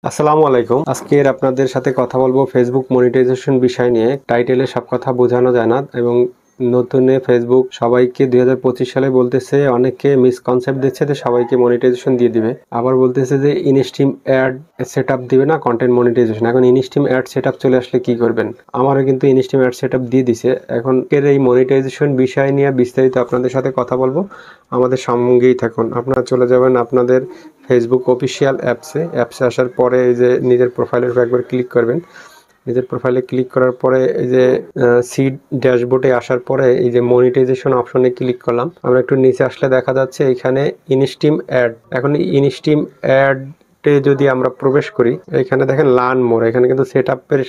আসসালামু আলাইকুম। আজকের আপনাদের সাথে কথা বলবো ফেসবুক মনিটাইজেশন বিষয় নিয়ে। টাইটেলে সব কথা বোঝানো যায় না এবং নতুনে ফেসবুক সবাইকে 2025 সালে বলতেছে, অনেকে মিসকনসেপ্ট দিচ্ছে যে সবাইকে মনিটাইজেশন দিয়ে দিবে। আবার বলতেছে যে ইনস্ট্রিম অ্যাড সেটআপ দিবে না, কন্টেন্ট মনিটাইজেশন। এখন ইনস্ট্রিম অ্যাড সেটআপ চলে আসলে কি করবেন? আমারও কিন্তু ইনস্ট্রিম অ্যাড সেটআপ দিয়ে দিছে। এখন এর এই মনিটাইজেশন বিষয় নিয়ে বিস্তারিত আপনাদের সাথে কথা বলবো। আমাদের সঙ্গেই থাকুন। আপনারা চলে যাবেন আপনাদের ফেসবুক অফিসিয়াল অ্যাপসে আসার পরে এই যে নিজের প্রোফাইলের উপর একবার ক্লিক করবেন। নিজের প্রোফাইলে ক্লিক করার পরে এই যে সিড ড্যাশবোর্ডে আসার পরে এই যে মনিটাইজেশন অপশনে ক্লিক করলাম। আমরা একটু নিচে আসলে দেখা যাচ্ছে এখানে ইনস্ট্রিম অ্যাড। এখন ইনস্ট্রিম অ্যাডে যদি আমরা প্রবেশ করি, এখানে দেখেন লার্ন মোর, এখানে কিন্তু সেট আপের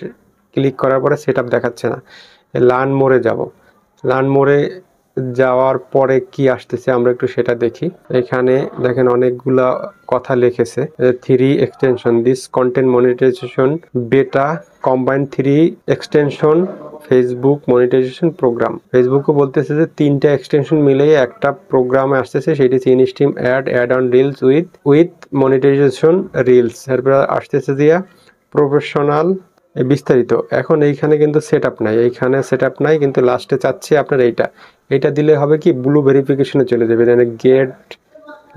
ক্লিক করার পরে সেট আপ দেখাচ্ছে না। লার্ন মোরে যাব। লার্ন মোরে যাওয়ার পরে কি আসতেছে আমরা একটু সেটা দেখি। এখানে দেখেন অনেকগুলা কথা লিখেছে। 3 extension this content monetization beta combine 3 extension Facebook monetization program. ফেসবুকও বলতেছে যে 3টা এক্সটেনশন মিলিয়ে একটা প্রোগ্রামে আসতেছে, সেটি হচ্ছে instream ad on reels with monetization reels. এরপর আসতেছে দিয়া প্রফেশনাল বিস্তারিত। এখন এইখানে কিন্তু সেট আপ নাই, এইখানে সেট আপ নাই, কিন্তু লাস্টে চাচ্ছি আপনার এইটা দিলে হবে কি, ব্লু ভেরিফিকেশনে চলে যাবে। Get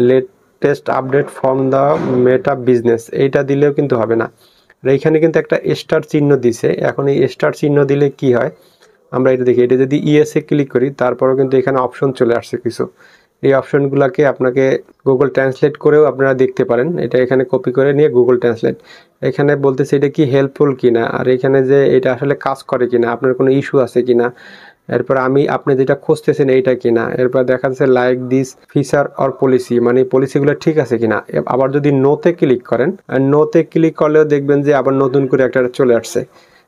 latest update from the Meta business, এইটা দিলেও কিন্তু হবে না। এইখানে কিন্তু একটা স্টার চিহ্ন দিছে। এখন এই স্টার চিহ্ন দিলে কি হয় আমরা এটা দেখি। এটা যদি ইএসএ ক্লিক করি, তারপরেও কিন্তু এখানে অপশন চলে আসছে কিছু। এই অপশনগুলোকে আপনাকে গুগল ট্রান্সলেট করেও আপনারা দেখতে পারেন। এটা এখানে কপি করে নিয়ে গুগল ট্রান্সলেট, এখানে বলতেছে এটা কি হেল্পফুল কিনা, আর এখানে যে এটা আসলে কাজ করে কিনা, আপনার কোনো ইস্যু আছে কিনা, এরপর আপনি যেটা খুঁজতেছেন এইটা কিনা, এরপর দেখা যাচ্ছে like this feature or policy, মানে পলিসিগুলো ঠিক আছে কিনা। আবার যদি নোতে ক্লিক করেন, নোতে ক্লিক করলেও দেখবেন যে আবার নতুন করে একটা চলে আসছে।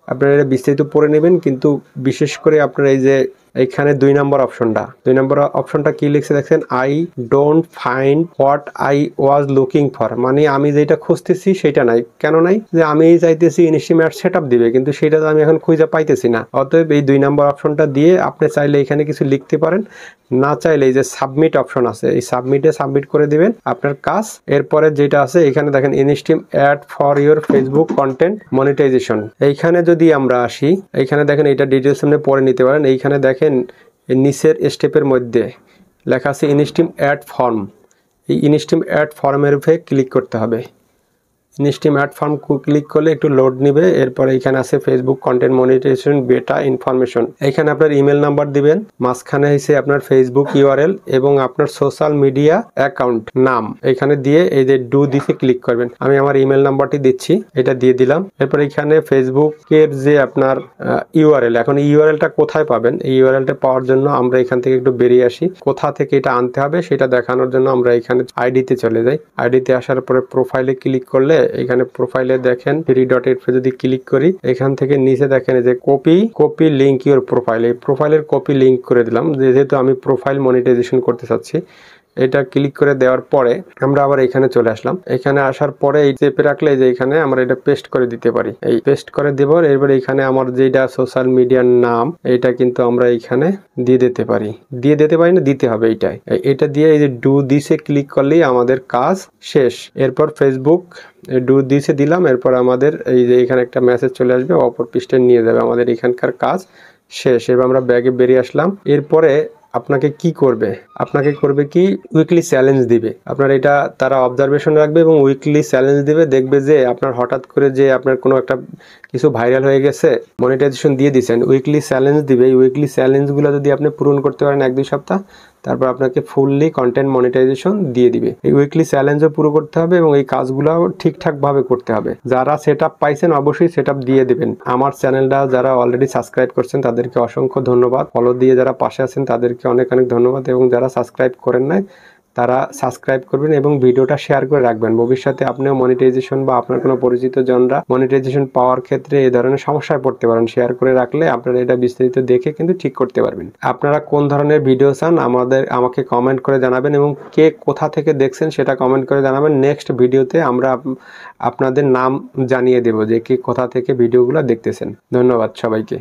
আপনারা এটা বিস্তারিত পড়ে নেবেন, কিন্তু বিশেষ করে আপনারা এই যে এইখানে 2 নম্বর অপশনটা কি লিখছে দেখছেন, I don't find what I was looking for, মানে আমি যেটা খুঁজতেছি সেটা নাই। কেন নাই? যে আমি চাইতেছি ইনস্ট্রিম অ্যাড সেটআপ দিবে, কিন্তু সেটা তো আমি এখন খুঁজে পাইতেছি না। অতএব এই 2 নম্বর অপশনটা দিয়ে আপনি চাইলে এখানে কিছু লিখতে পারেন, না চাইলে এই যে সাবমিট অপশন আছে, এই সাবমিট করে দিবেন আপনার কাজ। এরপরে যেটা আছে এখানে দেখেন instream ad for your Facebook content monetization. এইখানে যদি আমরা আসি, এইখানে দেখেন এটা ডিটেলস সামনে পরে নিতে পারেন। এইখানে দেখেন নিচের স্টেপের মধ্যে লেখা আছে ইনস্ট্রিম অ্যাড ফর্ম। এই ইনস্ট্রিম অ্যাড ফর্মের উপরে ক্লিক করতে হবে। ইনস্ট্রিম অ্যাড ফর্ম ক্লিক করলে একটু লোড নিবে। এরপরে এখানে আছে ফেসবুক কন্টেন্ট মনিটাইজেশন বেটা ইনফরমেশন। এখানে আপনার ইমেল নাম্বার দিবেন, মাঝখানে হচ্ছে আপনার ফেসবুক ইউআরএল এবং আপনার সোশ্যাল মিডিয়া অ্যাকাউন্ট নাম এখানে দিয়ে এই যে ডু দিসে ক্লিক করবেন। আমি আমার ইমেল নাম্বারটি দিচ্ছি, এটা দিয়ে দিলাম। এরপর এখানে ফেসবুকের যে আপনার ইউআরএল, এখন ইউআরএলটা কোথায় পাবেন, এই ইউআরএলটা পাওয়ার জন্য আমরা এখান থেকে একটু বেরিয়ে আসি। কোথা থেকে এটা আনতে হবে সেটা দেখানোর জন্য আমরা এখানে আইডিতে চলে যাই। আইডিতে আসার পরে প্রোফাইলে ক্লিক করলে এখানে প্রোফাইলে দেখেন 3 ডটের উপরে যদি ক্লিক করি, এখান থেকে নিচে দেখেন যে কপি লিঙ্ক ইউর প্রোফাইল, এই প্রোফাইলের কপি লিঙ্ক করে দিলাম, যেহেতু আমি প্রোফাইল মনিটাইজেশন করতে চাচ্ছি। এটা ক্লিক করে দেওয়ার পরে আমরা আবার এখানে চলে আসলাম। এখানে আসার পরে এই চেপে রাখলে যে এখানে আমরা এটা পেস্ট করে দিতে পারি। এই পেস্ট করে দেব। এরপর এখানে আমার যেটা সোশ্যাল মিডিয়ার নাম, এটা কিন্তু আমরা এখানে দিয়ে দিতে পারি না, দিতে হবে এইটাই। এটা দিয়ে এই যে ডু দিসে ক্লিক করলেই আমাদের কাজ শেষ। এরপর ফেসবুক ডু দিসে দিলাম, এরপর আমাদের এই যে এখানে একটা মেসেজ চলে আসবে, অপর পৃষ্ঠায় নিয়ে যাবে, আমাদের এখানকার কাজ শেষ। এবার আমরা ব্যাগে বেরিয়ে আসলাম। এরপরে আপনাকে কি করবে কি উইকলি চ্যালেঞ্জ দিবে। আপনার এটা তারা অবজারভেশন রাখবে এবং উইকলি চ্যালেঞ্জ দিবে। দেখবে যে আপনার হঠাৎ করে যে আপনার কোনো একটা কিছু ভাইরাল হয়ে গেছে, মনিটাইজেশন দিয়ে দিচ্ছেন, উইকলি চ্যালেঞ্জ দিবে। এই উইকলি চ্যালেঞ্জগুলো যদি আপনি পূরণ করতে পারেন 1-2 সপ্তাহ, তারপর আপনাকে ফুললি কন্টেন্ট মনিটাইজেশন দিয়ে দিবে। এই উইকলি চ্যালেঞ্জও পুরো করতে হবে এবং এই কাজগুলো ঠিকঠাক ভাবে করতে হবে। যারা সেট আপ পাইছেন অবশ্যই সেট আপ দিয়ে দিবেন। আমার চ্যানেলটা যারা অলরেডি সাবস্ক্রাইব করছেন তাদেরকে অসংখ্য ধন্যবাদ। ফলো দিয়ে যারা পাশে আছেন তাদেরকে অনেক ধন্যবাদ, এবং যারা সাবস্ক্রাইব করেন নাই তারা সাবস্ক্রাইব করবেন এবং ভিডিওটা শেয়ার করে রাখবেন। ভবিষ্যতে আপনিও মনিটাইজেশন বা আপনার কোনো পরিচিত জনরা মনিটাইজেশন পাওয়ার ক্ষেত্রে এই ধরনের সমস্যায় পড়তে পারেন। শেয়ার করে রাখলে আপনারা এটা বিস্তারিত দেখে কিন্তু ঠিক করতে পারবেন। আপনারা কোন ধরনের ভিডিও চান আমাকে কমেন্ট করে জানাবেন, এবং কে কোথা থেকে দেখছেন সেটা কমেন্ট করে জানাবেন। নেক্সট ভিডিওতে আমরা আপনাদের নাম জানিয়ে দেব যে কে কোথা থেকে ভিডিওগুলো দেখতেছেন। ধন্যবাদ সবাইকে।